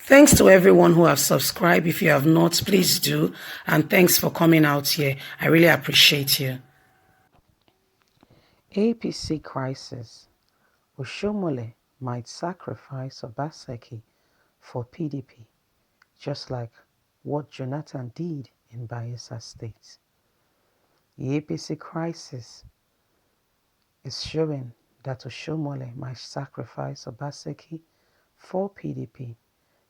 Thanks to everyone who have subscribed. If you have not, please do. And thanks for coming out here. I really appreciate you. APC crisis. Oshiomhole might sacrifice Obaseki for PDP, just like what Jonathan did in Bayelsa State. The APC crisis is showing that Oshiomhole might sacrifice Obaseki for PDP,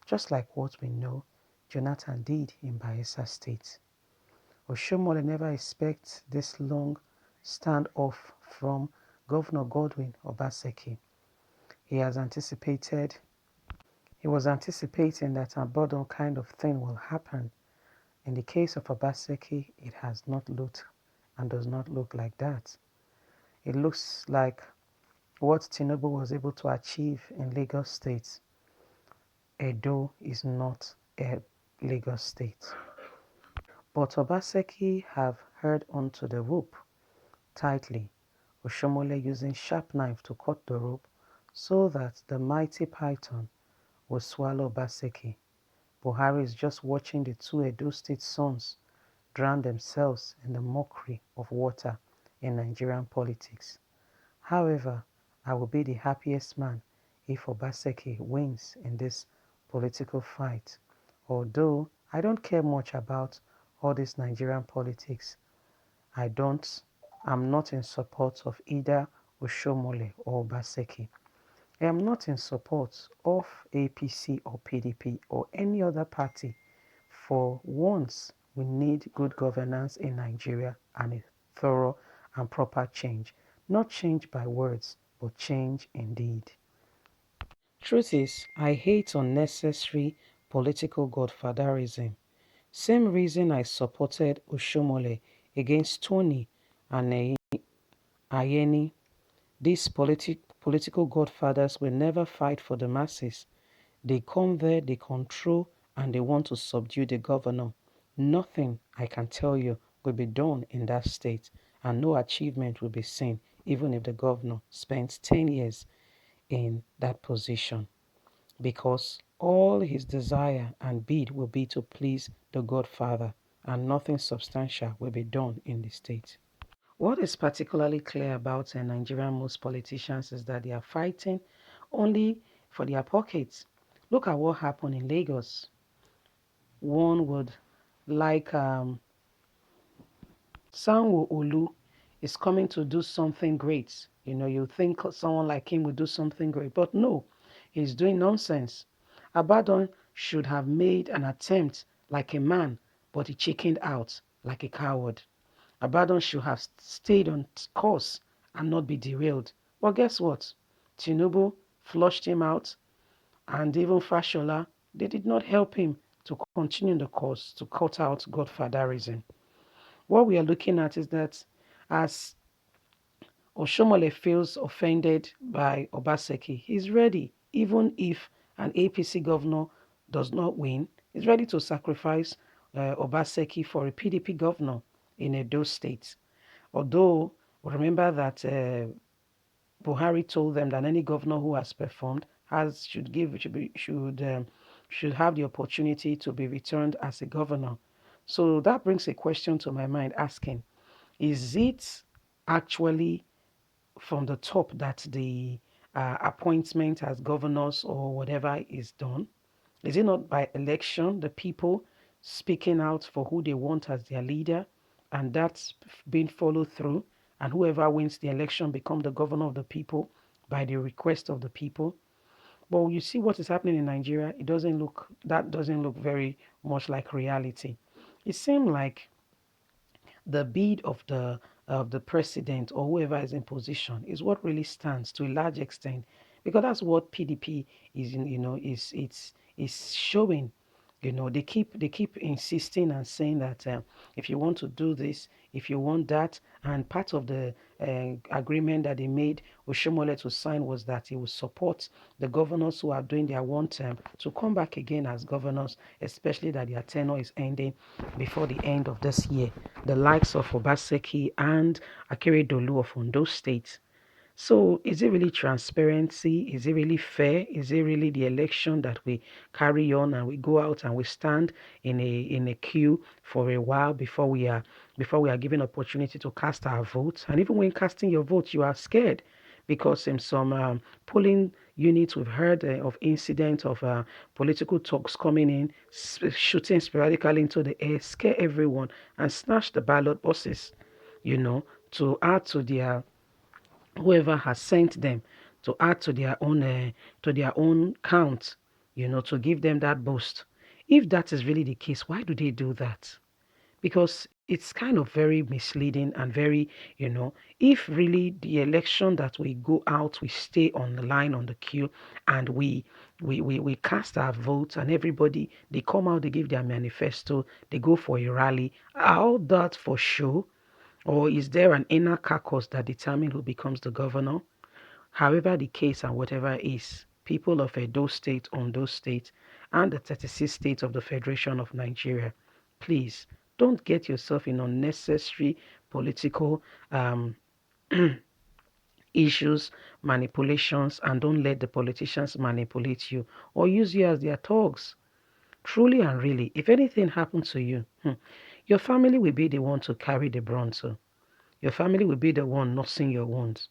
just like what we know Jonathan did in Bayelsa State. Oshiomhole never expects this long standoff from Governor Godwin Obaseki. He was anticipating that a bottom kind of thing will happen. In the case of Obaseki, it has not looked and does not look like that. It looks like what Tinubu was able to achieve in Lagos State. Edo is not a Lagos State. But Obaseki have held onto the rope tightly, Oshiomhole using sharp knife to cut the rope so that the mighty python will swallow Obaseki. Buhari is just watching the two Edo State sons drown themselves in the mockery of water in Nigerian politics. However, I will be the happiest man if Obaseki wins in this political fight, although I don't care much about all this Nigerian politics. I'm not in support of either Oshiomhole or Obaseki. I am not in support of APC or PDP or any other party. For once, we need good governance in Nigeria and a thorough and proper change. Not change by words, but change indeed. Truth is, I hate unnecessary political godfatherism. Same reason I supported Oshiomhole against Tony and Ayeni. These political godfathers will never fight for the masses. They come there, they control, and they want to subdue the governor. Nothing, I can tell you, will be done in that state, and no achievement will be seen, even if the governor spends 10 years in that position, because all his desire and bid will be to please the Godfather, and nothing substantial will be done in the state. What is particularly clear about Nigerian most politicians is that they are fighting only for their pockets. Look at what happened in Lagos. One would like Sanwo-Olu is coming to do something great. You think someone like him would do something great, but no, he's doing nonsense. Abadan should have made an attempt like a man, but he chickened out like a coward. Abadan should have stayed on course and not be derailed. But guess what? Tinubu flushed him out, and even Fashola, they did not help him to continue the course to cut out godfatherism. What we are looking at is that as Oshiomhole feels offended by Obaseki, he's ready, even if an APC governor does not win, he's ready to sacrifice Obaseki for a PDP governor in Edo State. Although, remember that Buhari told them that any governor who has performed should have the opportunity to be returned as a governor. So that brings a question to my mind asking, is it actually from the top that the appointment as governors or whatever is done? Is it not by election, the people speaking out for who they want as their leader, and that's being followed through, and whoever wins the election become the governor of the people by the request of the people? But you see what is happening in Nigeria, that doesn't look very much like reality. It seems like the bid of the president or whoever is in position is what really stands to a large extent, because that's what PDP is showing. They keep insisting and saying that if you want to do this, if you want that, and part of the agreement that they made Oshiomhole to sign was that he will support the governors who are doing their one term to come back again as governors, especially that their tenure is ending before the end of this year. The likes of Obaseki and Akeredolu of Ondo State. So is it really transparency? Is it really fair? Is it really the election that we carry on and we go out and we stand in a queue for a while before we are given opportunity to cast our votes? And even when casting your vote, you are scared because in some polling units we've heard of incidents of political talks coming in, shooting sporadically into the air, scare everyone and snatch the ballot boxes, you know, to add to their whoever has sent them to add to their own count, to give them that boost. If that is really the case, why do they do that? Because it's kind of very misleading and very, if really the election that we go out, we stay on the line on the queue and we cast our votes and everybody they come out, they give their manifesto, they go for a rally, are all that for show? Or is there an inner caucus that determines who becomes the governor? However the case and whatever it is, people of Edo State, Ondo State, and the 36 states of the Federation of Nigeria, please don't get yourself in unnecessary political um, issues, manipulations, and don't let the politicians manipulate you or use you as their thugs. Truly and really, if anything happens to you, your family will be the one to carry the brunt. So your family will be the one nursing your wounds.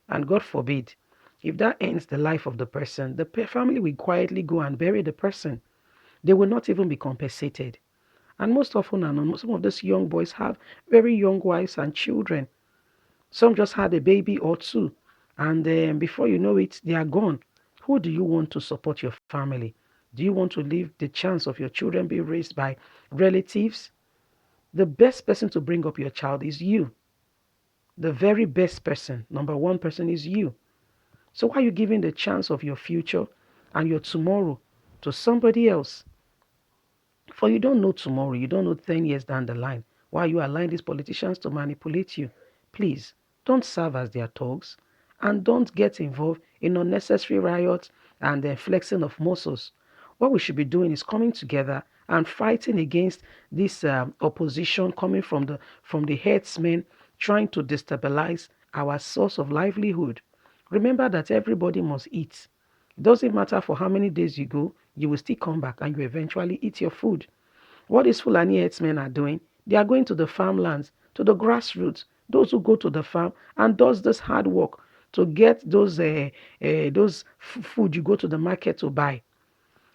And God forbid, if that ends the life of the person, the family will quietly go and bury the person. They will not even be compensated. And most often, and some of these young boys have very young wives and children. Some just had a baby or two. And before you know it, they are gone. Who do you want to support your family? Do you want to leave the chance of your children being raised by relatives? The best person to bring up your child is you. The very best person, number one person is you. So why are you giving the chance of your future and your tomorrow to somebody else? For you don't know tomorrow, you don't know 10 years down the line. Why you allowing these politicians to manipulate you? Please, don't serve as their thugs and don't get involved in unnecessary riots and the flexing of muscles. What we should be doing is coming together and fighting against this opposition coming from the headsmen trying to destabilize our source of livelihood. Remember that everybody must eat. It doesn't matter for how many days you go, you will still come back and you eventually eat your food. What these Fulani herdsmen are doing, they are going to the farmlands, to the grassroots, those who go to the farm and does this hard work to get those food you go to the market to buy.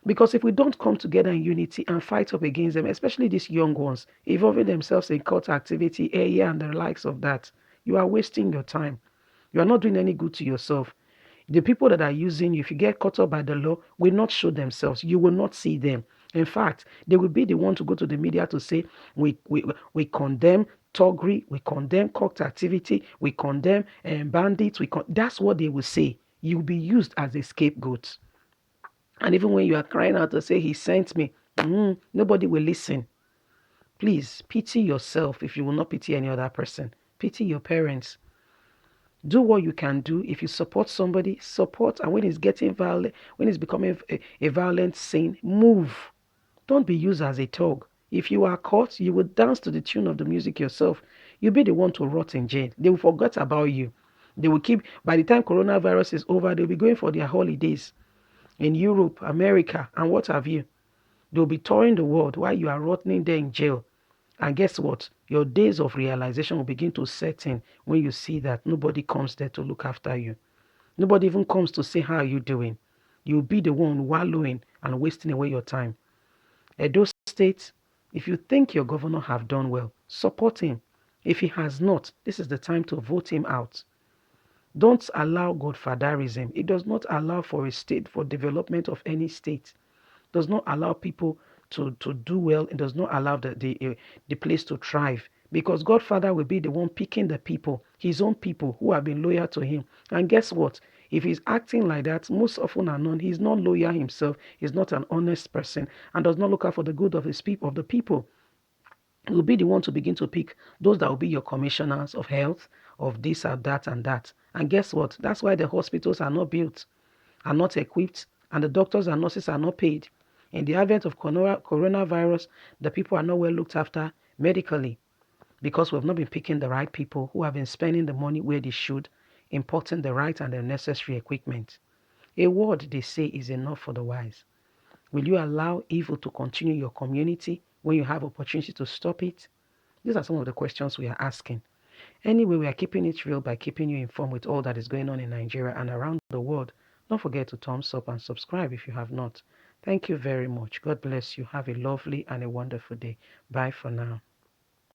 Because if we don't come together in unity and fight up against them, especially these young ones, involving themselves in cult activity, area and the likes of that, you are wasting your time. You are not doing any good to yourself. The people that are using you, if you get caught up by the law, will not show themselves. You will not see them. In fact, they will be the one to go to the media to say, we condemn thuggery, we condemn cult activity, we condemn bandits. That's what they will say. You'll be used as a scapegoat. And even when you are crying out to say, he sent me, nobody will listen. Please pity yourself if you will not pity any other person. Pity your parents. Do what you can do. If you support somebody, support. And when it's getting violent, when it's becoming a violent scene, move. Don't be used as a thug. If you are caught, you will dance to the tune of the music yourself. You'll be the one to rot in jail. They will forget about you. They will keep, by the time coronavirus is over, they'll be going for their holidays in Europe, America, and what have you. They'll be touring the world while you are rotting there in jail. And guess what? Your days of realization will begin to set in when you see that nobody comes there to look after you. Nobody even comes to say, how are you doing? You'll be the one wallowing and wasting away your time. Edo State, if you think your governor have done well, support him. If he has not, this is the time to vote him out. Don't allow godfatherism. It does not allow for a state, for development of any state. Does not allow people to do well. It does not allow the place to thrive. Because Godfather will be the one picking the people, his own people who have been loyal to him. And guess what? If he's acting like that, most often and none, he's not loyal himself. He's not an honest person and does not look out for the good of his people, of the people. He will be the one to begin to pick those that will be your commissioners of health, of this or that and that. And guess what? That's why the hospitals are not built, are not equipped, and the doctors and nurses are not paid. In the advent of coronavirus, the people are not well looked after medically because we have not been picking the right people who have been spending the money where they should importing the right and the necessary equipment. A word, they say, is enough for the wise. Will you allow evil to continue in your community when you have opportunity to stop it? These are some of the questions we are asking. Anyway, we are keeping it real by keeping you informed with all that is going on in Nigeria and around the world. Don't forget to thumbs up and subscribe if you have not. Thank you very much. God bless you. Have a lovely and a wonderful day. Bye for now.